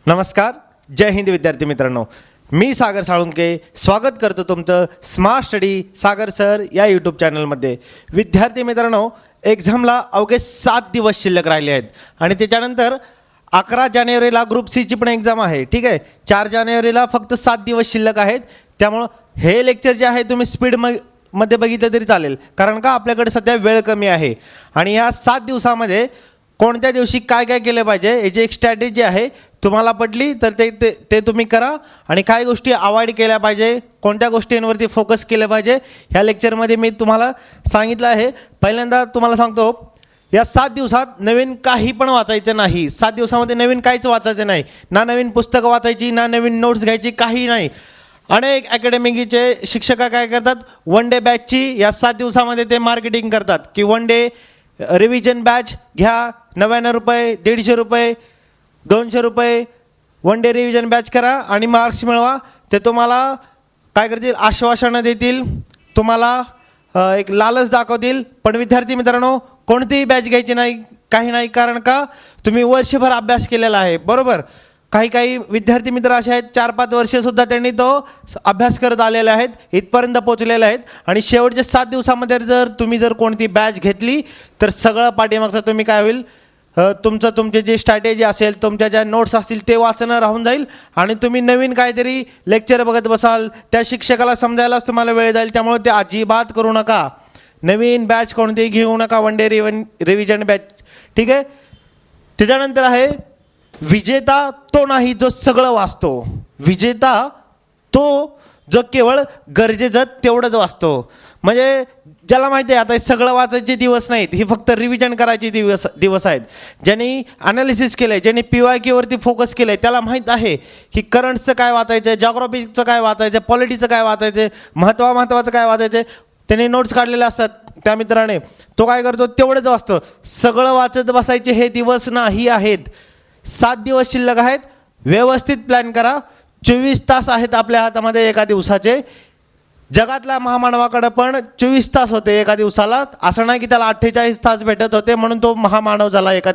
नमस्कार, जय हिंद विद्यार्थी मित्रांनो. मी सागर साळुंके स्वागत करतो तुमचं स्मार्ट स्टडी सागर सर या यूट्यूब चॅनलमध्ये. विद्यार्थी मित्रांनो, एक्झामला अवघे 7 दिवस शिल्लक राहिले आहेत आणि त्याच्यानंतर 11 जानेवारीला ग्रुप सीची पण एक्झाम आहे. ठीक आहे, 4 जानेवारीला फक्त 7 दिवस शिल्लक आहेत. त्यामुळं हे लेक्चर जे आहे तुम्ही मध्ये बघितलं तरी चालेल, कारण का आपल्याकडे सध्या वेळ कमी आहे. आणि या 7 दिवसामध्ये कोणत्या दिवशी काय काय केलं पाहिजे याची एक स्ट्रॅटेजी आहे. तुम्हाला पटली तर ते तुम्ही करा आणि काय गोष्टी अवॉइड केल्या पाहिजे, कोणत्या गोष्टींवरती फोकस केलं पाहिजे ह्या लेक्चरमध्ये मी तुम्हाला सांगितलं आहे. पहिल्यांदा तुम्हाला सांगतो, या 7 दिवसात नवीन काही पण वाचायचं नाही. 7 दिवसामध्ये नवीन काहीच वाचायचं नाही. ना नवीन पुस्तकं वाचायची, ना नवीन नोट्स घ्यायची, काही नाही. अनेक अकॅडमीचे शिक्षक काय करतात, वन डे बॅचची या 7 दिवसामध्ये ते मार्केटिंग करतात की वन डे रिव्हिजन बॅच घ्या, 99 रुपये, 150 रुपये, 200 रुपये, वन डे रिव्हिजन बॅच करा आणि मार्क्स मिळवा. ते तुम्हाला काय करतील, आश्वासनं देतील, तुम्हाला एक लालच दाखवतील. पण विद्यार्थी मित्रांनो, कोणतीही बॅच घ्यायची नाही, काही नाही. कारण का तुम्ही वर्षभर अभ्यास केलेला आहे, बरोबर. काही विद्यार्थी मित्र असे आहेत 4-5 वर्षेसुद्धा त्यांनी तो अभ्यास करत आलेले आहेत, इथपर्यंत पोचलेले आहेत. आणि शेवटच्या 7 दिवसामध्ये जर तुम्ही कोणती बॅच घेतली तर सगळं पाठीमागचं तुम्ही काय होईल, तुमची जी स्ट्रॅटेजी असेल, तुमच्या ज्या नोट्स असतील ते वाचणं राहून जाईल आणि तुम्ही नवीन काहीतरी लेक्चर बघत बसाल, त्या शिक्षकाला समजायलाच तुम्हाला वेळ जाईल. त्यामुळे ते अजिबात करू नका. नवीन बॅच कोणतीही घेऊ नका, वन डे रिव्हिजन बॅच. ठीक आहे. त्याच्यानंतर आहे विजेता तो नाही जो सगळं वाचतो, विजेता तो जो केवळ गरजेचं तेवढंच वाचतो. म्हणजे ज्याला माहिती आहे आता हे सगळं वाचायचे दिवस नाहीत, हे फक्त रिव्हिजन करायचे दिवस आहेत. ज्यांनी ॲनालिसिस केलं आहे, ज्यांनी PYQवरती फोकस केलं आहे, त्याला माहीत आहे की करंटचं काय वाचायचं आहे, जॉग्राफीचं काय वाचायचं आहे, पॉलिटीचं काय वाचायचं आहे, महत्त्वाचं काय वाचायचं आहे. त्यांनी नोट्स काढलेले असतात. त्या मित्राने तो काय करतो, तेवढंच वाचतो. सगळं वाचत बसायचे हे दिवस नाही आहेत. 7 दिवस शिल्लक आहेत. व्यवस्थित प्लॅन करा. 24 तास आहेत आपल्या हातामध्ये एका दिवसाचे. जगातल्या महामानवाकडे पण 24 तास होते एका दिवसाला. असं नाही की त्याला 48 तास भेटत होते म्हणून तो महामानव झाला एका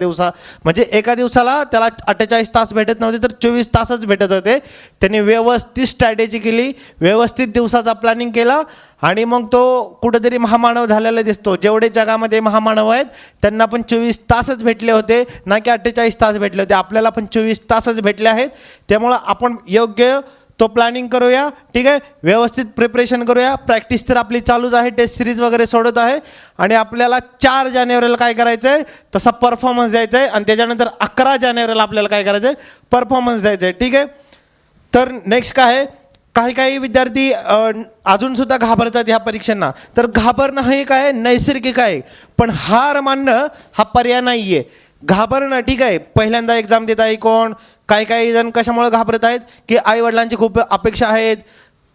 म्हणजे एका दिवसाला त्याला 48 तास भेटत नव्हते, तर 24 तासच भेटत होते. त्यांनी व्यवस्थित स्ट्रॅटेजी केली, व्यवस्थित दिवसाचा प्लॅनिंग केला आणि मग तो कुठेतरी महामानव झालेला दिसतो. जेवढे जगामध्ये महामानव आहेत त्यांना पण 24 तासच भेटले होते, ना की 48 तास भेटले होते. आपल्याला पण 24 तासच भेटले आहेत. त्यामुळं आपण योग्य तो प्लॅनिंग करूया. ठीक आहे, व्यवस्थित प्रिपरेशन करूया. प्रॅक्टिस तर आपली चालूच आहे, टेस्ट सिरीज वगैरे सोडत आहे. आणि आपल्याला 4 जानेवारीला काय करायचं आहे, तसा परफॉर्मन्स द्यायचा आहे. आणि त्याच्यानंतर 11 जानेवारीला आपल्याला काय करायचं आहे, परफॉर्मन्स द्यायचं आहे. ठीक आहे. तर नेक्स्ट काय आहे, काही विद्यार्थी अजूनसुद्धा घाबरतात ह्या परीक्षांना. तर घाबरणं हे काय नैसर्गिक आहे, पण हार मानणं हा पर्याय नाही आहे. घाबरणं ठीक आहे, पहिल्यांदा एक्झाम देत आहे कोण, काही जण कशामुळे घाबरत आहेत की आईवडिलांची खूप अपेक्षा आहेत.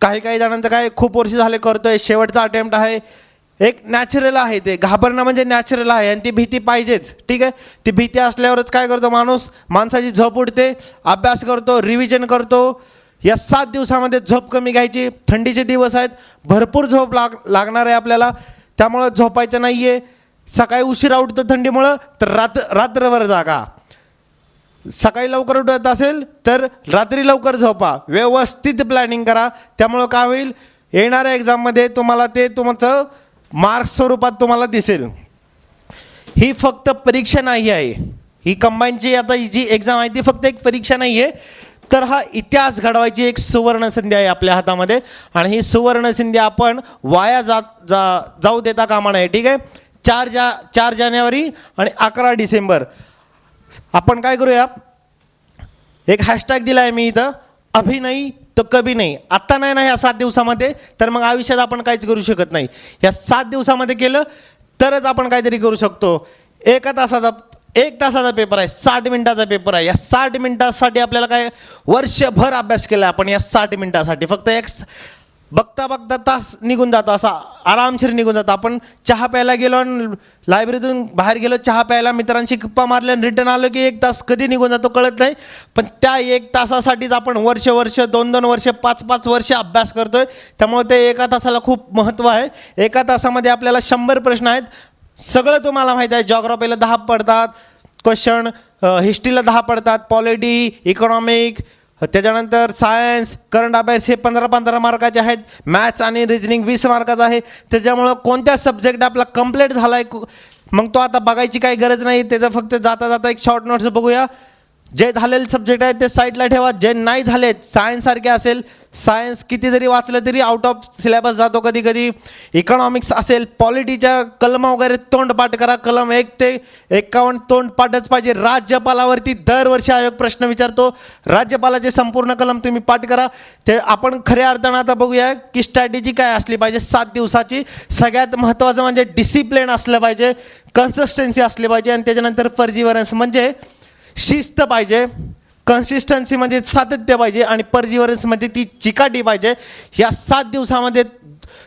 काही जणांचं काय खूप वर्ष झाले करतोय, शेवटचा अटेम्प्ट आहे. एक नॅचरल आहे, ते घाबरणं म्हणजे नॅचरल आहे आणि ती भीती पाहिजेच. ठीक आहे. ती भीती असल्यावरच काय करतो माणसाची झोप उडते, अभ्यास करतो, रिव्हिजन करतो. या 7 दिवसामध्ये झोप कमी घ्यायची. थंडीचे दिवस आहेत, भरपूर झोप लागणार आहे आपल्याला. त्यामुळं झोपायचं नाही आहे. सकाळी उशिरा उठतो थंडीमुळं, तर रात्रभर जागा. सकाळी लवकर उठत असेल तर रात्री लवकर झोपा. व्यवस्थित प्लॅनिंग करा. त्यामुळं काय होईल, येणाऱ्या एक्झाममध्ये तुम्हाला ते तुमचं मार्क्स स्वरूपात तुम्हाला दिसेल. ही फक्त परीक्षा नाही आहे, ही कंबाईनची आता जी एक्झाम आहे ती फक्त एक परीक्षा नाही आहे, तर हा इतिहास घडवायची एक सुवर्ण संधी आहे आपल्या हातामध्ये. आणि ही सुवर्ण संधी आपण वाया जाऊ देता कामा नये. ठीक आहे. 4 जानेवारी आणि 11 डिसेंबर आपण काय करूया, एक हॅशटॅग दिला आहे मी इथं, अभी नाही तो कभी नाही. आत्ता नाही ना ह्या 7 दिवसामध्ये, तर मग आयुष्यात आपण काहीच करू शकत नाही. ह्या 7 दिवसामध्ये केलं तरच आपण काहीतरी करू शकतो. 1 तासाचा पेपर आहे, 60 मिनिटाचा पेपर आहे. या 60 मिनिटासाठी आपल्याला काय वर्षभर अभ्यास केला आपण या 60 मिनिटासाठी. फक्त एक बघता तास निघून जातो, असा आरामशीर निघून जातो. आपण चहा प्यायला गेलो, लायब्ररीतून बाहेर गेलो, चहा प्यायला मित्रांशी गप्पा मारल्या, रिटर्न आलो की 1 तास कधी निघून जातो कळत नाही. पण त्या 1 तासासाठीच आपण वर्ष 2-2 वर्ष 5-5 वर्ष अभ्यास करतोय. त्यामुळे ते 1 तासाला खूप महत्त्व आहे. 1 तासामध्ये आपल्याला 100 प्रश्न आहेत. सगळं तुम्हाला माहीत आहे. जॉग्राफीला 10 पडतात, क्वेश्चन हिस्ट्रीला 10 पडतात, पॉलिटी, इकॉनॉमिक, त्याच्यानंतर सायन्स, करंट अफेअर्स हे 15-15 मार्काचे आहेत, मॅथ्स आणि रिजनिंग 20 मार्काचा आहे. त्याच्यामुळं कोणत्या सब्जेक्ट आपला कंप्लीट झाला आहे मग तो आता बघायची काही गरज नाही. त्याचं फक्त जाता जाता एक शॉर्ट नोट्स बघूया. जे झालेले सब्जेक्ट आहेत ते साईडला ठेवा. जे नाही झालेत, सायन्ससारखे असेल, सायन्स किती जरी वाचलं तरी आउट ऑफ सिलेबस जातो कधी कधी. इकॉनॉमिक्स असेल, पॉलिटीच्या कलम वगैरे तोंडपाठ करा. कलम 1 ते 51 तोंडपाठच पाहिजे. राज्यपालावरती दरवर्षी आयोग प्रश्न विचारतो. राज्यपालाचे संपूर्ण कलम तुम्ही पाठ करा. ते आपण खऱ्या अर्थानं आता बघूया की स्ट्रॅटेजी काय असली पाहिजे 7 दिवसाची. सगळ्यात महत्त्वाचं म्हणजे डिसिप्लिन असलं पाहिजे, कन्सिस्टन्सी असली पाहिजे, आणि त्याच्यानंतर पर्जिवरन्स म्हणजे शिस्त पाहिजे, कन्सिस्टन्सी म्हणजे सातत्य पाहिजे, आणि पर्जिवरन्स म्हणजे ती चिकाटी पाहिजे. या 7 दिवसामध्ये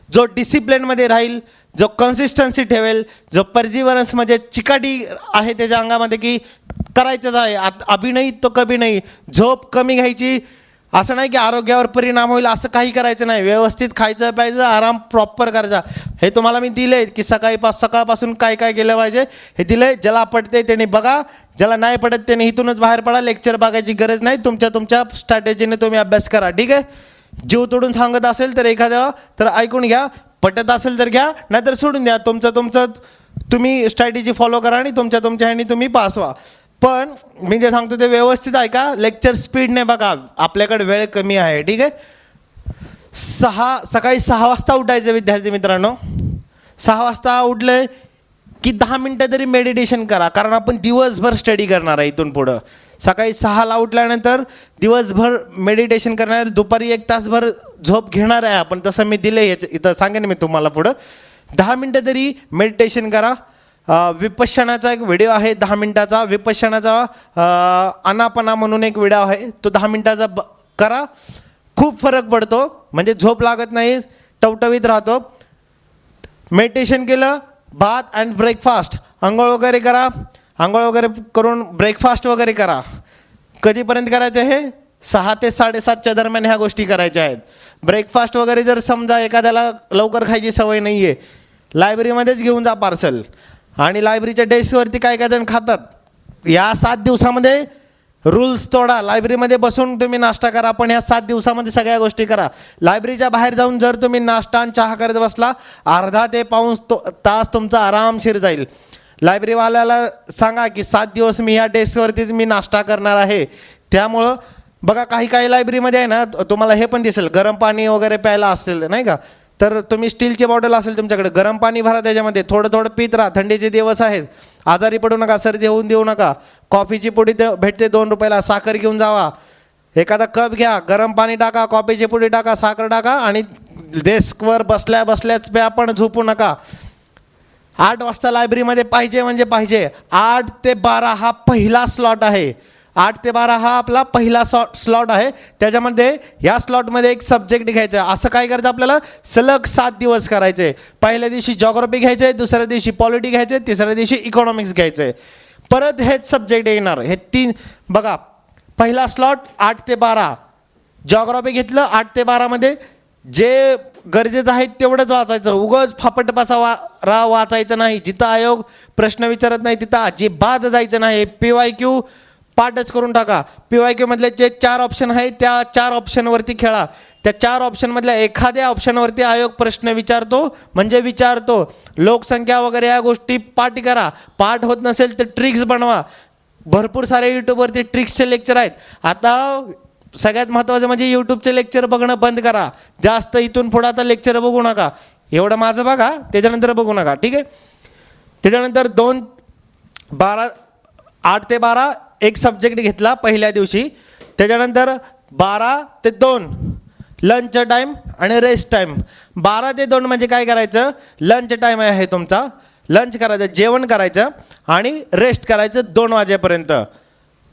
जो डिसिप्लिनमध्ये राहील, जो कन्सिस्टन्सी ठेवेल, जो पर्जिवरन्स म्हणजे चिकाटी आहे त्याच्या अंगामध्ये की करायचंच आहे, अभि नाही तो कभी नाही. झोप कमी घ्यायची, असं नाही की आरोग्यावर परिणाम होईल असं काही करायचं नाही. व्यवस्थित खायचं प्यायचं, आराम प्रॉपर करायचा. हे तुम्हाला मी दिले की सकाळपासून काय काय केलं पाहिजे हे दिले. ज्याला पडते त्याने बघा, ज्याला नाही पडत त्याने इथूनच बाहेर पडा. लेक्चर बघायची गरज नाही. तुमच्या स्ट्रॅटेजीने तुम्ही अभ्यास करा, ठीक आहे. जीव तोडून सांगत असेल तर एखाद्या तर ऐकून घ्या, पटत असेल तर घ्या, नाहीतर सोडून द्या. तुमचं तुम्ही स्ट्रॅटेजी फॉलो करा आणि तुमच्या ह्यानी तुम्ही पास व्हा. पण मी जे सांगतो ते व्यवस्थित ऐका. लेक्चर स्पीडने बघा, आपल्याकडे वेळ कमी आहे, ठीक आहे. सकाळी 6 वाजता उठायचं विद्यार्थी मित्रांनो. 6 वाजता उठलं की 10 मिनटं तरी मेडिटेशन करा, कारण आपण दिवसभर स्टडी करणार आहे इथून पुढं. सकाळी 6ला उठल्यानंतर दिवसभर मेडिटेशन करणार, दुपारी 1 तासभर झोप घेणार आहे आपण. तसं मी दिलं इथं, सांगेन मी तुम्हाला पुढं. 10 मिनटं तरी मेडिटेशन करा. विपश्यनाचा एक व्हिडिओ आहे 10 मिनटाचा. विपश्यनाचा अनापना म्हणून एक व्हिडिओ आहे, तो 10 मिनटाचा करा. खूप फरक पडतो, म्हणजे झोप लागत नाही, टवटवीत राहतो. मेडिटेशन केलं, भात अँड ब्रेकफास्ट, आंघोळ वगैरे करा. आंघोळ वगैरे करून ब्रेकफास्ट वगैरे करा. कधीपर्यंत करायचं हे? 6 ते 7:30च्या दरम्यान ह्या गोष्टी करायच्या आहेत. ब्रेकफास्ट वगैरे जर समजा एखाद्याला लवकर खायची सवय नाही आहे, लायब्ररीमध्येच घेऊन जा पार्सल. आणि लायब्ररीच्या डेस्कवरती काय जण खातात. या 7 दिवसामध्ये रूल्स तोडा. लायब्ररीमध्ये बसून तुम्ही नाश्ता करा, पण या 7 दिवसामध्ये सगळ्या गोष्टी करा. लायब्ररीच्या बाहेर जाऊन जर तुम्ही नाश्ता आणि चहा करत बसला, अर्धा ते पाऊण तास तुमचा आरामशीर जाईल. लायब्ररीवाल्याला सांगा की 7 दिवस मी ह्या डेस्कवरतीच मी नाश्ता करणार आहे. त्यामुळं बघा, काही लायब्ररीमध्ये आहे ना, तुम्हाला हे पण दिसेल, गरम पाणी वगैरे प्यायला असेल नाही का, तर तुम्ही स्टीलची बॉटल असेल तुमच्याकडे, गरम पाणी भरा त्याच्यामध्ये, थोडं पीत राहा. थंडीचे दिवस आहेत, आजारी पडू नका, सर्दी होऊन देऊ नका. कॉफीची पुडी भेटते 2 रुपयाला, साखर घेऊन जावा. एखादा कप घ्या, गरम पाणी टाका, कॉफीची पुडी टाका, साखर टाका, आणि डेस्कवर बसल्याच प्या, पण झोपू नका. 8 वाजता लायब्ररीमध्ये पाहिजे म्हणजे पाहिजे. 8 ते 12 हा पहिला स्लॉट आहे. 8 ते 12 हा आपला पहिला स्लॉट आहे. त्याच्यामध्ये या स्लॉटमध्ये एक सब्जेक्ट घ्यायचा. असं काय करायचं आपल्याला? सलग 7 दिवस करायचे. पहिल्या दिवशी जॉग्राफी घ्यायचे, दुसऱ्या दिवशी पॉलिटी घ्यायचे, तिसऱ्या दिवशी इकॉनॉमिक्स घ्यायचे. परत हेच सब्जेक्ट येणार. हे 3 बघा. पहिला स्लॉट 8 ते 12 जॉग्राफी घेतलं. 8 ते 12मध्ये जे गरजेचं आहे तेवढंच वाचायचं. उगाच फापट बसा वाचायचं नाही. जिथं आयोग प्रश्न विचारत नाही तिथं अजिबात जायचं नाही. PYQ पाठच करून टाका. PYQ मधले जे 4 ऑप्शन आहेत त्या 4 ऑप्शनवरती खेळा. त्या 4 ऑप्शनमधल्या एखाद्या ऑप्शनवरती आयोग प्रश्न विचारतो म्हणजे विचारतो. लोकसंख्या वगैरे या गोष्टी पाठ करा. पाठ होत नसेल तर ट्रिक्स बनवा. भरपूर सारे यूट्यूबवरती ट्रिक्सचे लेक्चर आहेत. आता सगळ्यात महत्त्वाचं म्हणजे यूट्यूबचे लेक्चर बघणं बंद करा. जास्त इथून पुढं आता लेक्चर बघू नका. एवढं माझं बघा, त्याच्यानंतर बघू नका, ठीक आहे. त्याच्यानंतर 8 ते 12 एक सब्जेक्ट घेतला पहिल्या दिवशी. त्याच्यानंतर 12 ते 2 लंच टाईम आणि रेस्ट टाईम. 12 ते 2 म्हणजे काय करायचं? लंच टाईम आहे तुमचा. लंच करायचं, जेवण करायचं आणि रेस्ट करायचं 2 वाजेपर्यंत.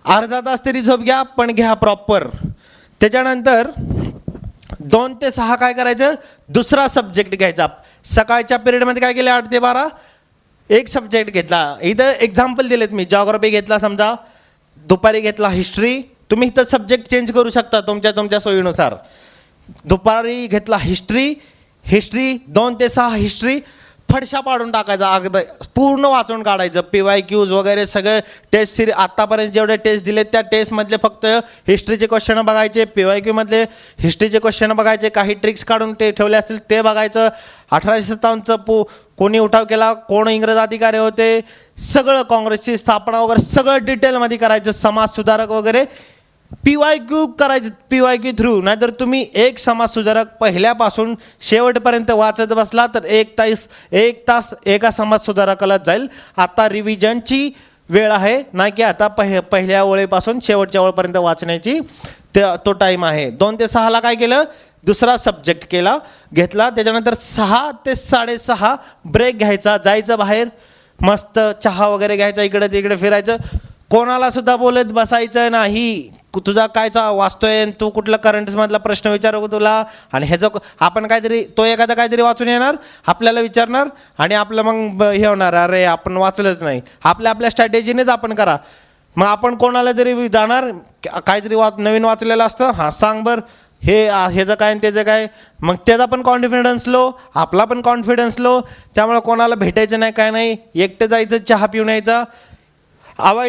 अर्धा तास तरी झोप घ्या, पण घ्या प्रॉपर. त्याच्यानंतर 2 ते 6 काय करायचं? दुसरा सब्जेक्ट घ्यायचा. सकाळच्या पिरियडमध्ये काय केलं? 8 ते 12 एक सब्जेक्ट घेतला. इथं एक्झाम्पल दिलेत मी. जॉग्राफी घेतला समजा, दुपारी घेतला हिस्ट्री. तुम्ही इथं सब्जेक्ट चेंज करू शकता तुमच्या सोयीनुसार. दुपारी घेतला हिस्ट्री 2 ते 6 हिस्ट्री. फडशा पाडून टाकायचा, अगदी पूर्ण वाचून काढायचं. PYQs वगैरे सगळे टेस्ट सिरीज आत्तापर्यंत जेवढे टेस्ट दिले त्या टेस्टमधले फक्त हिस्ट्रीचे क्वेश्चन बघायचे, PYQमधले हिस्ट्रीचे क्वेश्चन बघायचे, काही ट्रिक्स काढून ते ठेवले असतील ते बघायचं. 1857चं कोणी उठाव केला, कोण इंग्रज अधिकारी होते, सगळं काँग्रेसची स्थापना वगैरे सगळं डिटेलमध्ये करायचं. समाज सुधारक वगैरे PYQ करायचे, PYQ थ्रू. नाहीतर तुम्ही एक समाज सुधारक पहिल्यापासून शेवटपर्यंत वाचत बसला तर एक तास एका समाज सुधारकाला जाईल. आता रिव्हिजनची वेळ आहे, नाही की आता पहिल्या ओळीपासून शेवटच्या ओळीपर्यंत वाचण्याची तो टाईम आहे. 2 ते 6ला काय केलं, दुसरा सब्जेक्ट घेतला. त्याच्यानंतर 6 ते 6:30 ब्रेक घ्यायचा, जायचं बाहेर, मस्त चहा वगैरे घ्यायचा, इकडे तिकडे फिरायचं, कोणाला सुद्धा बोलत बसायचं नाही. तुझा कायचा वाचतोय, तू कुठला करंट्समधला प्रश्न विचारू तुला, आणि ह्याचं आपण काहीतरी तो एखादा काहीतरी वाचून येणार, आपल्याला विचारणार, आणि आपलं मग हे होणार, अरे आपण वाचलंच नाही. आपल्या स्ट्रॅटेजीनेच आपण करा. मग आपण कोणाला तरी जाणार, काहीतरी नवीन वाचलेलं असतं, हां सांग बरं ह्याचं काय आणि त्याचं काय, मग त्याचा पण कॉन्फिडन्स लो, आपला पण कॉन्फिडन्स लो. त्यामुळे कोणाला भेटायचं नाही, काय नाही, एकटं जायचं, चहा पिऊन यायचा.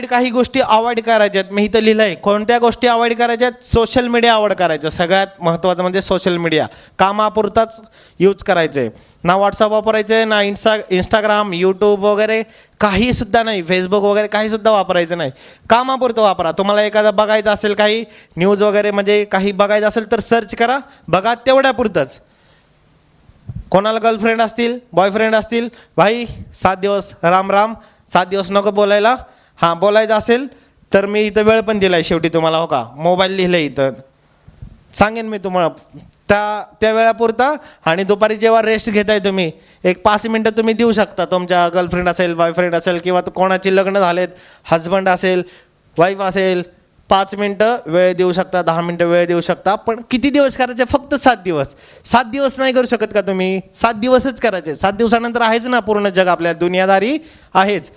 काही गोष्टी अवॉइड करायच्यात. मी इथं लिहिलं आहे कोणत्या गोष्टी अवॉइड करायच्यात. सोशल मीडिया अवॉइड करायचं, सगळ्यात महत्त्वाचं म्हणजे सोशल मीडिया कामापुरताच यूज करायचं आहे. ना व्हॉट्सअप वापरायचं आहे, ना इंस्टाग्राम, यूट्यूब वगैरे काहीसुद्धा नाही, फेसबुक वगैरे काहीसुद्धा वापरायचं नाही. कामापुरतं वापरा. तुम्हाला एखादा बघायचं असेल, काही न्यूज वगैरे म्हणजे काही बघायचं असेल तर सर्च करा, बघा, तेवढ्यापुरतंच. कोणाला गर्लफ्रेंड असतील, बॉयफ्रेंड असतील, भाई 7 दिवस राम राम, 7 दिवस नको बोलायला. हां बोलायचं असेल तर मी इथं वेळ पण दिला आहे शेवटी तुम्हाला, हो का, मोबाईल लिहिलं इथं, सांगेन मी तुम्हाला त्या वेळापुरता. आणि दुपारी जेव्हा रेस्ट घेताय तुम्ही 5 मिनटं तुम्ही देऊ शकता. तुमच्या गर्लफ्रेंड असेल, बॉयफ्रेंड असेल, किंवा कोणाची लग्न झालेत, हजबंड असेल, वाईफ असेल, 5 मिनटं वेळ देऊ शकता, 10 मिनटं वेळ देऊ शकता. पण किती दिवस करायचे, फक्त 7 दिवस. 7 दिवस नाही करू शकत का तुम्ही, 7 दिवसच करायचे. 7 दिवसानंतर आहेच ना पूर्ण जग, आपल्या दुनियादारी आहेच.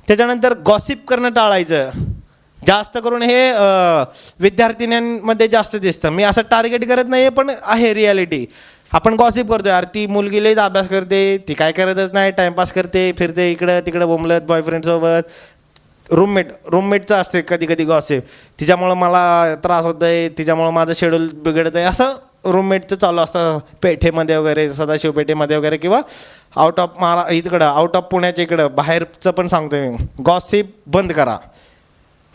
त्याच्यानंतर गॉसिप करणं टाळायचं. जास्त करून हे विद्यार्थिन्यांमध्ये जास्त दिसतं. मी असं टार्गेट करत नाही आहे, पण आहे रियालिटी. आपण गॉसिप करतो, यार ती मुलगी लईच अभ्यास करते, ती काय करतच नाही, टाईमपास करते, फिरते इकडं तिकडं बोंबलत बॉयफ्रेंडसोबत. रूममेटचं असते कधी कधी गॉसिप, तिच्यामुळं मला त्रास होत आहे, तिच्यामुळं माझं शेड्यूल बिघडत आहे, असं रूममेटचं चालू असतं पेठेमध्ये वगैरे, सदाशिव पेठेमध्ये वगैरे, किंवा आउट ऑफ आउट ऑफ पुण्याच्या इकडं बाहेरचं पण सांगतो मी. गॉसिप बंद करा,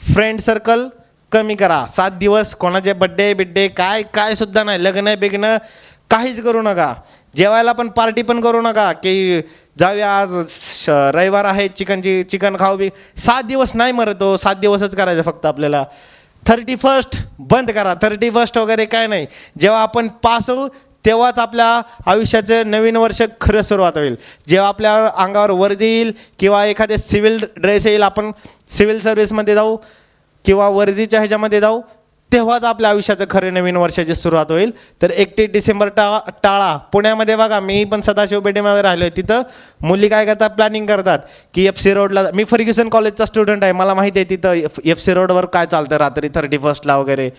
फ्रेंड सर्कल कमी करा. 7 दिवस कोणाचे बड्डे काय सुद्धा नाही, लग्न बिग्न काहीच करू नका. जेवायला पण पार्टी पण करू नका की जाऊया आज रविवार आहे, चिकन खाऊ बी. 7 दिवस नाही मरत हो, 7 दिवसच करायचं फक्त आपल्याला. 31st बंद करा, 31st वगैरे काय नाही. जेव्हा आपण पास होऊ तेव्हाच आपल्या आयुष्याचं नवीन वर्ष खरं सुरुवात होईल. जेव्हा आपल्या अंगावर वर्दी येईल किंवा एखादे सिव्हिल ड्रेस येईल, आपण सिव्हिल सर्व्हिसमध्ये जाऊ किंवा वर्दीच्या ह्याच्यामध्ये जाऊ, तेव्हाच आपल्या आयुष्याचं खरं नवीन वर्षाची सुरुवात होईल. तर 31 डिसेंबर टाळा. पुण्यामध्ये बघा, मी पण सदाशिव पेठेमध्ये राहिलो आहे, तिथं मुली काय करतात, प्लॅनिंग करतात की FC रोडला. मी फर्ग्युसन कॉलेजचा स्टुडंट आहे, मला माहिती आहे तिथं FC रोडवर काय चालतं रात्री 31st वगैरे.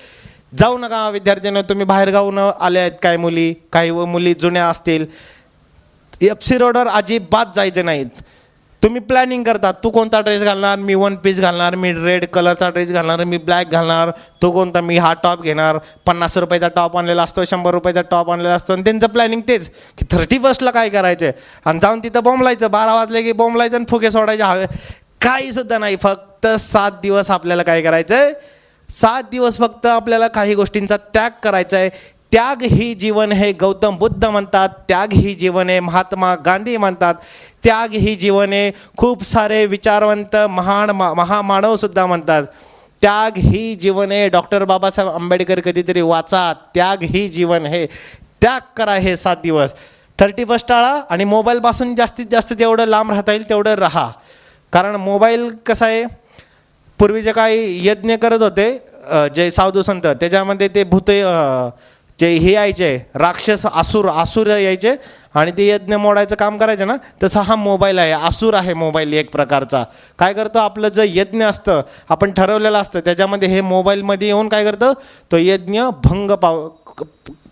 जाऊ नका विद्यार्थ्यांना, तुम्ही बाहेर गावून आले आहेत काय मुली, काही मुली जुन्या असतील, FC रोडवर अजिबात जायचं नाहीत. तुम्ही प्लॅनिंग करता, तू कोणता ड्रेस घालणार, मी 1 पीस घालणार, मी रेड कलरचा ड्रेस घालणार, मी ब्लॅक घालणार, तो कोणता, मी हा टॉप घेणार. 50 रुपयाचा टॉप आणलेला असतो, 100 रुपयाचा टॉप आणलेला असतो, आणि त्यांचं प्लॅनिंग तेच की 31st काय करायचं, आणि जाऊन तिथं बोंबलायचं. 12 वाजले की बोंबलायचं आणि फुगे सोडायचे हवे. काहीसुद्धा नाही, फक्त 7 दिवस आपल्याला काय करायचं आहे, 7 दिवस फक्त आपल्याला काही गोष्टींचा त्याग करायचा आहे. त्याग ही जीवन हे गौतम बुद्ध म्हणतात, त्याग ही जीवन हे महात्मा गांधी म्हणतात, त्याग ही जीवन हे खूप सारे विचारवंत महामानवसुद्धा म्हणतात. त्याग ही जीवन हे डॉक्टर बाबासाहेब आंबेडकर कधीतरी वाचा, त्याग ही जीवन हे, त्याग करा हे 7 दिवस. 31st टाळा आणि मोबाईलपासून जास्तीत जास्त जेवढं लांब राहता येईल तेवढं राहा. कारण मोबाईल कसा आहे, पूर्वीचे काही यज्ञ करत होते जे साधू संत, त्याच्यामध्ये ते भूते जे हे यायचे, राक्षस आसूर यायचे आणि ते यज्ञ मोडायचं काम करायचं ना, तसा हा मोबाईल आहे, आसूर आहे मोबाईल एक प्रकारचा. काय करतो, आपलं जे यज्ञ असतं आपण ठरवलेलं असतं त्याच्यामध्ये हे मोबाईलमध्ये येऊन काय करतं, तो यज्ञ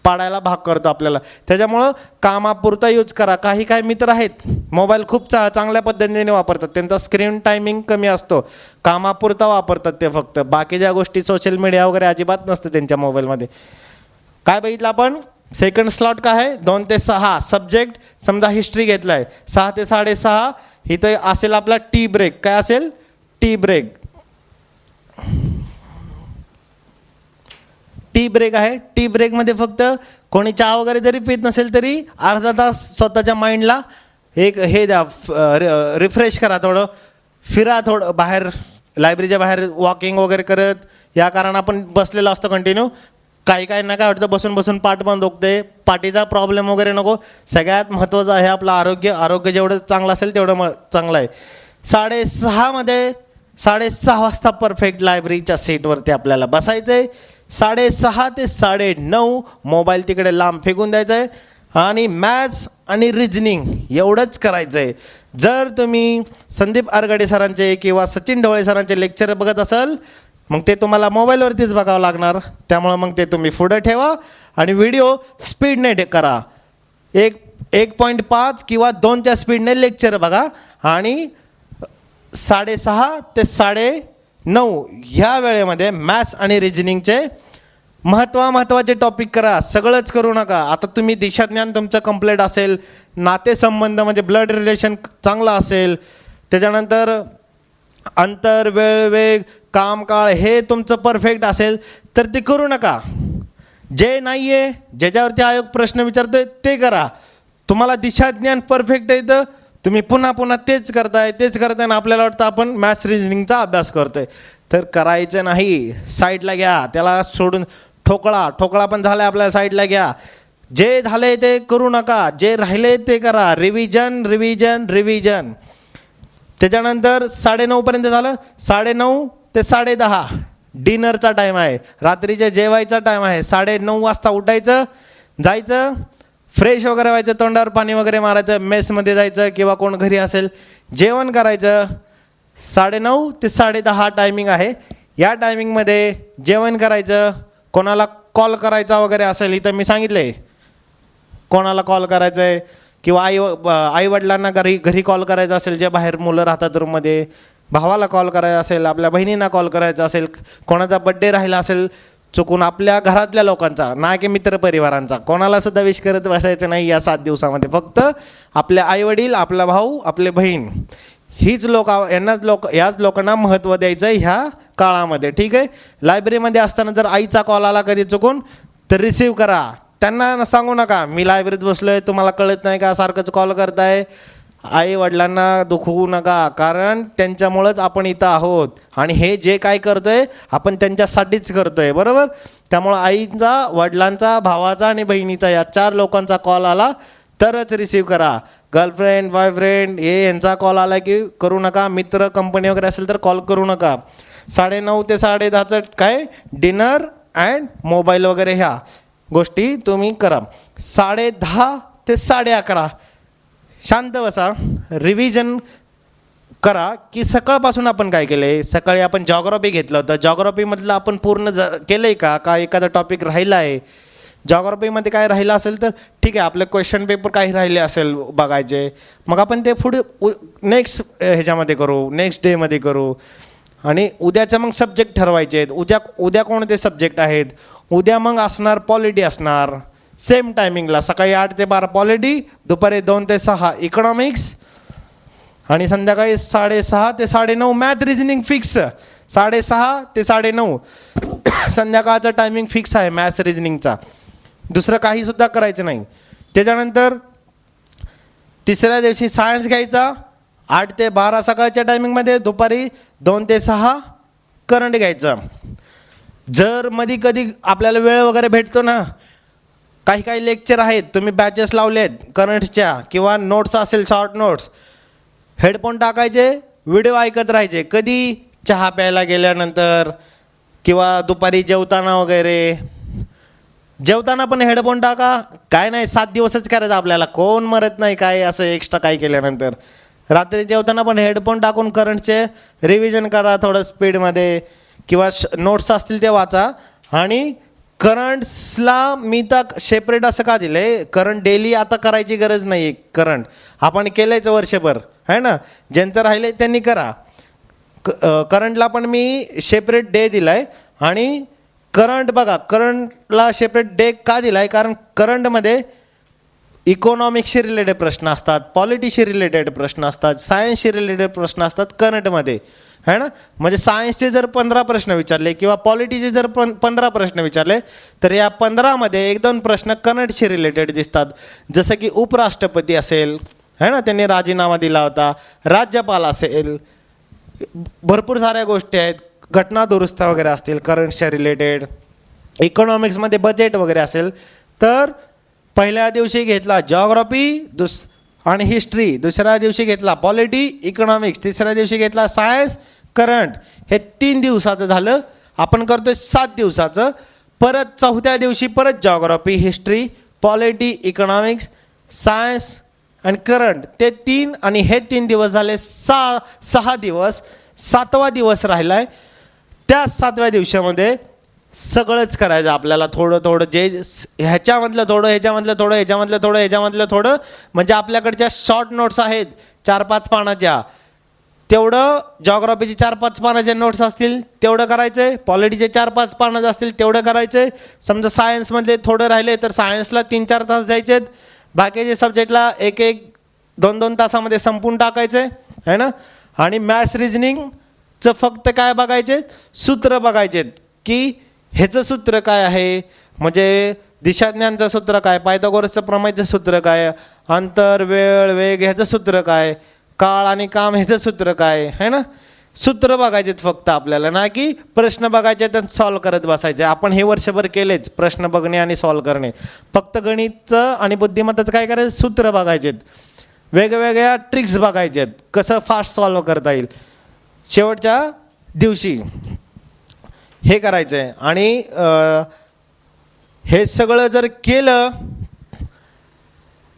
पाडायला भाग करतो आपल्याला. त्याच्यामुळं कामापुरता यूज करा. काही मित्र आहेत मोबाईल खूप चांगल्या पद्धतीने वापरतात, त्यांचा स्क्रीन टायमिंग कमी असतो, कामापुरता वापरतात ते फक्त. बाकीच्या गोष्टी सोशल मीडिया वगैरे अजिबात नसतं त्यांच्या मोबाईलमध्ये. काय बघितलं आपण, सेकंड स्लॉट काय आहे 2 ते 6 सब्जेक्ट. समजा हिस्ट्री घेतला आहे 6 ते 6:30, इथं असेल आपला टी ब्रेक. काय असेल, टी ब्रेक. टी ब्रेक आहे. टी ब्रेकमध्ये फक्त कोणी चहा वगैरे जरी पित नसेल तरी अर्धा तास स्वतःच्या माइंडला एक हे द्या, रिफ्रेश करा, थोडं फिरा, थोडं बाहेर लायब्ररीच्या बाहेर वॉकिंग वगैरे करत. या कारण आपण बसलेलो असतो कंटिन्यू. काही ना काय वाटतं, बसून बसून पाठ पण दुखते, पाठीचा प्रॉब्लेम वगैरे नको. सगळ्यात महत्त्वाचं आहे आपलं आरोग्य जेवढं चांगलं असेल तेवढं चांगलं आहे. 6:30 6:30 वाजता परफेक्ट लायब्ररीच्या सीटवरती आपल्याला बसायचं आहे. 6:30 ते 9:30 मोबाईल तिकडे लांब फेकून द्यायचा आहे आणि मॅथ्स आणि रिजनिंग एवढंच करायचं आहे. जर तुम्ही संदीप आरगडे सरांचे किंवा सचिन ढवळे सरांचे लेक्चर बघत असाल, मग ते तुम्हाला मोबाईलवरतीच बघावं लागणार. त्यामुळं मग ते तुम्ही पुढं ठेवा आणि व्हिडिओ स्पीडने करा. 1.5 किंवा 2च्या स्पीडने लेक्चर बघा आणि 6:30 ते 9:30 ह्या वेळेमध्ये मॅथ्स आणि रिजनिंगचे महत्त्वाचे टॉपिक करा. सगळंच करू नका. आता तुम्ही दिशाज्ञान तुमचं कंप्लीट असेल, नातेसंबंध म्हणजे ब्लड रिलेशन चांगलं असेल, त्याच्यानंतर अंतर, वेळ, वेग, काम, काळ हे तुमचं परफेक्ट असेल तर ते करू नका. जे नाही आहे, ज्याच्यावरती आयोग प्रश्न विचारतोय ते करा. तुम्हाला दिशाज्ञान परफेक्ट आहे तर तुम्ही पुन्हा तेच करताय आणि आपल्याला वाटतं आपण मॅथ्स रिजनिंगचा अभ्यास करतोय. तर करायचं नाही, साईडला घ्या, त्याला सोडून ठोकळा पण झालं आहे आपल्याला, साईडला घ्या. जे झालंय ते करू नका, जे राहिले ते करा. रिव्हिजन. त्याच्यानंतर 9:30 पर्यंत झालं. 9:30 ते 10:30 डिनरचा टाईम आहे, रात्रीच्या जेवायचा टाईम आहे. 9:30 वाजता उठायचं, जायचं, फ्रेश वगैरे व्हायचं, तोंडावर पाणी वगैरे मारायचं, मेसमध्ये जायचं किंवा कोण घरी असेल जेवण करायचं. 9:30 ते 10:30 टायमिंग आहे. या टायमिंगमध्ये जेवण करायचं. कोणाला कॉल करायचा वगैरे असेल, इथं मी सांगितलं आहे कोणाला कॉल करायचं आहे, किंवा आईवडिलांना घरी कॉल करायचा असेल, जे बाहेर मुलं राहतात रूममध्ये, भावाला कॉल करायचा असेल, आपल्या बहिणींना कॉल करायचा असेल, कोणाचा बड्डे राहिला असेल चुकून, आपल्या घरातल्या लोकांचा, ना की मित्रपरिवारांचा, कोणालासुद्धा विश करत बसायचं नाही या 7 दिवसामध्ये. फक्त आपले आईवडील, आपला भाऊ, आपले बहीण, याच लोकांना महत्त्व द्यायचं ह्या काळामध्ये. ठीक आहे. लायब्ररीमध्ये असताना जर आईचा कॉल आला कधी चुकून तर रिसीव करा. त्यांना सांगू नका मी लायब्ररीत बसलो आहे, तुम्हाला कळत नाही का, सारखंच कॉल करताय. आई वडिलांना दुखवू नका, कारण त्यांच्यामुळंच आपण इथं आहोत आणि हे जे काय करतोय आपण त्यांच्यासाठीच करतोय, बरोबर. त्यामुळं आईचा, वडिलांचा, भावाचा आणि बहिणीचा या 4 लोकांचा कॉल आला तरच रिसीव करा. गर्लफ्रेंड, बॉयफ्रेंड यांचा कॉल आला की करू नका. मित्र, कंपनी वगैरे असेल तर कॉल करू नका. 9:30 ते 10:30 काय डिनर अँड मोबाईल वगैरे ह्या गोष्टी तुम्ही करा. 10:30 ते 11:30 शांत बसा, रिव्हिजन करा की सकाळपासून आपण काय केलं आहे. सकाळी आपण जॉग्राफी घेतलं होतं, जॉग्राफीमधलं आपण पूर्ण केलं आहे का एखादा टॉपिक राहिला आहे. जॉग्राफीमध्ये काय राहिलं असेल तर ठीक आहे, आपले क्वेश्चन पेपर काही राहिले असेल बघायचे, मग आपण ते पुढे नेक्स्ट ह्याच्यामध्ये करू, नेक्स्ट डेमध्ये करू. आणि उद्याचं मग सब्जेक्ट ठरवायचे आहेत. उद्या कोणते सब्जेक्ट आहेत. उद्या मग असणार पॉलिटी असणार सेम टायमिंगला, सकाळी 8 ते 12 पॉलिटी, दुपारी 2 ते 6 इकॉनॉमिक्स आणि संध्याकाळी 6:30 ते 9:30 मॅथ रिजनिंग फिक्स. 6:30 ते 9:30 संध्याकाळचा टायमिंग फिक्स आहे मॅथ्स रिजनिंगचा. दुसरं काहीसुद्धा करायचं नाही. त्याच्यानंतर तिसऱ्या दिवशी सायन्स घ्यायचा 8 ते 12 सकाळच्या टायमिंगमध्ये, दुपारी 2 ते 6 करंट घ्यायचं. जर मध्ये कधी आपल्याला वेळ वगैरे भेटतो ना, काही लेक्चर आहेत, तुम्ही बॅचेस लावलेत करंटच्या किंवा नोट्स असेल शॉर्ट नोट्स, हेडफोन टाकायचे, व्हिडिओ ऐकत राहायचे. कधी चहा प्यायला गेल्यानंतर किंवा दुपारी जेवताना वगैरे. जेवताना पण हेडफोन टाका. काय नाही, 7 दिवसच करायचं आपल्याला, कोण मरत नाही काय असं एक्स्ट्रा काय केल्यानंतर. रात्री जेवताना पण हेडफोन टाकून करंटचे रिव्हिजन करा थोडं स्पीडमध्ये, किंवा नोट्स असतील ते वाचा आणि करंट्सला मी तर सेपरेट असं का दिलं आहे, करंट डेली आता करायची गरज नाही आहे. करंट आपण केलंयच वर्षभर आहे ना, ज्यांचं राहिलं त्यांनी करा. करंटला पण मी सेपरेट डे दिला आहे. आणि करंट बघा, करंटला सेपरेट डे का दिला आहे, कारण करंटमध्ये इकॉनॉमिक्सशी रिलेटेड प्रश्न असतात, पॉलिटीशी रिलेटेड प्रश्न असतात, सायन्सशी रिलेटेड प्रश्न असतात करंटमध्ये है ना. म्हणजे सायन्सचे जर 15 प्रश्न विचारले किंवा पॉलिटीचे जर 15 प्रश्न विचारले तर या 15मध्ये 1-2 प्रश्न करंटशी रिलेटेड दिसतात. जसं की उपराष्ट्रपती असेल है ना, त्यांनी राजीनामा दिला होता, राज्यपाल असेल, भरपूर साऱ्या गोष्टी आहेत, घटना दुरुस्त वगैरे असतील करंटच्या रिलेटेड, इकॉनॉमिक्समध्ये बजेट वगैरे असेल. तर पहिल्या दिवशी घेतला जॉग्राफी आणि हिस्ट्री, दुसऱ्या दिवशी घेतला पॉलिटी इकॉनॉमिक्स, तिसऱ्या दिवशी घेतला सायन्स करंट. हे 3 दिवसाचं झालं. आपण करतोय 7 दिवसाचं. परत चौथ्या दिवशी परत geography history polity economics science आणि करंट, ते 3 आणि हे 3 दिवस झाले 6 दिवस. 7वा दिवस राहिला आहे. त्या 7व्या दिवसामध्ये सगळंच करायचं आपल्याला, थोडं थोडं, जे ह्याच्यामधलं थोडं, ह्याच्यामधलं थोडं, ह्याच्यामधलं थोडं, ह्याच्यामधलं थोडं. म्हणजे आपल्याकडच्या शॉर्ट नोट्स आहेत 4-5 पानाच्या, तेवढं जॉग्राफीचे 4-5 पानाच्या नोट्स असतील तेवढं करायचं आहे, पॉलिटीचे 4-5 पानं असतील तेवढं करायचं आहे. समजा सायन्समधले थोडं राहिले तर सायन्सला 3-4 तास द्यायचे आहेत, बाकीचे सब्जेक्टला 1-2 तासामध्ये संपून टाकायचं आहे ना. आणि मॅथ्स रिजनिंगचं फक्त काय बघायचे, सूत्र बघायचे की ह्याचं सूत्र काय आहे, म्हणजे दिशाज्ञानचं सूत्र काय, पायथागोरसचं प्रमेयचं सूत्र काय, अंतर वेळ वेग ह्याचं सूत्र काय, काळ आणि काम ह्याचं सूत्र काय आहे ना. सूत्र बघायचेत फक्त आपल्याला, ना की प्रश्न बघायचे तर सॉल्व करत बसायचे. आपण हे वर्षभर केलेच, प्रश्न बघणे आणि सॉल्व करणे. फक्त गणितचं आणि बुद्धिमत्ताचं काय करायचं, सूत्र बघायचेत, वेगवेगळ्या ट्रिक्स बघायचेत, कसं फास्ट सॉल्व करता येईल. शेवटच्या दिवशी हे करायचं आहे. आणि हे सगळं जर केलं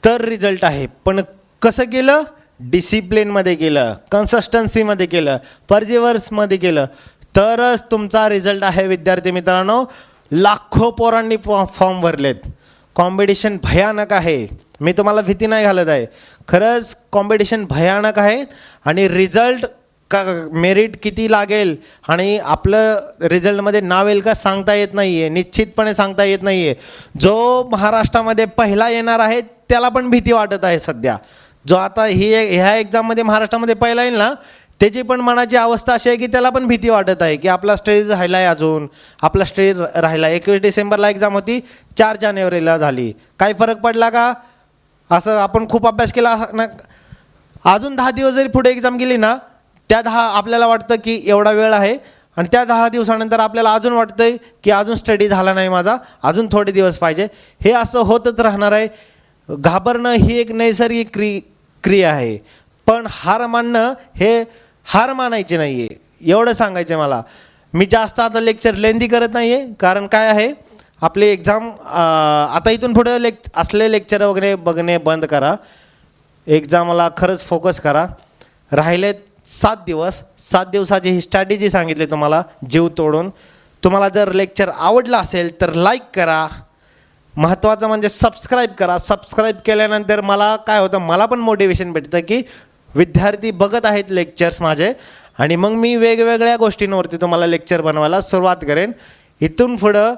तर रिझल्ट आहे. पण कसं केलं, डिसिप्लिनमध्ये केलं, कन्सिस्टन्सीमध्ये केलं, पर्जिव्हर्समध्ये केलं तरच तुमचा रिझल्ट आहे. विद्यार्थी मित्रांनो, लाखो पोरांनी फॉर्म भरलेत, कॉम्पिटिशन भयानक आहे. मी तुम्हाला भीती नाही घालत आहे, खरंच कॉम्पिटिशन भयानक आहे. आणि रिझल्ट का मेरिट किती लागेल आणि आपलं रिझल्टमध्ये नाव येईल का सांगता येत नाही आहे, निश्चितपणे सांगता येत नाही आहे. जो महाराष्ट्रामध्ये पहिला येणार आहे त्याला पण भीती वाटत आहे सध्या. जो आता ह्या एक्झाममध्ये महाराष्ट्रामध्ये पहिला येईल ना, त्याची पण मनाची अवस्था अशी आहे की त्याला पण भीती वाटत आहे की आपला स्टेज राहिला आहे, अजून आपला स्टेज राहिला. 21 डिसेंबरला एक्झाम होती, 4 जानेवारीला झाली, काही फरक पडला का. असं आपण खूप अभ्यास केला ना, अजून 10 दिवस जरी पुढे एक्झाम गेली ना, त्या 10 आपल्याला वाटतं की एवढा वेळ आहे, आणि त्या 10 दिवसानंतर आपल्याला अजून वाटतंय की अजून स्टडी झाला नाही माझा, अजून थोडे दिवस पाहिजे. हे असं होतच राहणार आहे. घाबरणं ही एक नैसर्गिक क्रिया आहे, पण हार मानणं हे हार मानायची नाही आहे, एवढं सांगायचं आहे मला. मी जास्त आता लेक्चर लेंदी करत नाही आहे, कारण काय आहे, आपली एक्झाम आता इथून पुढे असले लेक्चर वगैरे बघणे बंद करा. एक्झामला खरंच फोकस करा. राहिलेत 7 दिवस, 7 दिवसाची ही स्ट्रॅटेजी सांगितली तुम्हाला जीव तोडून. तुम्हाला जर लेक्चर आवडलं असेल तर लाईक करा, महत्त्वाचं म्हणजे सबस्क्राईब करा. सबस्क्राईब केल्यानंतर मला काय होतं, मला पण मोटिवेशन भेटतं की विद्यार्थी बघत आहेत लेक्चर्स माझे, आणि मग मी वेगवेगळ्या गोष्टींवरती तुम्हाला लेक्चर बनवायला सुरुवात करेन. इथून पुढं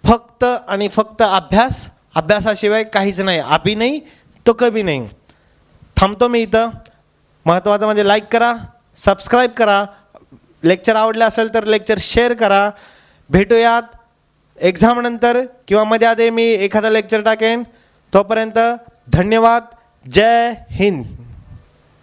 फक्त आणि फक्त अभ्यास, अभ्यासाशिवाय काहीच नाही. अभि नाही तो कभी नाही. थांबतो मी इथं. महत्त्वाचं म्हणजे लाईक करा, सबस्क्राईब करा. लेक्चर आवडलं असेल तर लेक्चर शेअर करा. भेटूयात एक्झामनंतर किंवा मध्ये आधी मी एखादा लेक्चर टाकेन. तोपर्यंत धन्यवाद. जय हिंद.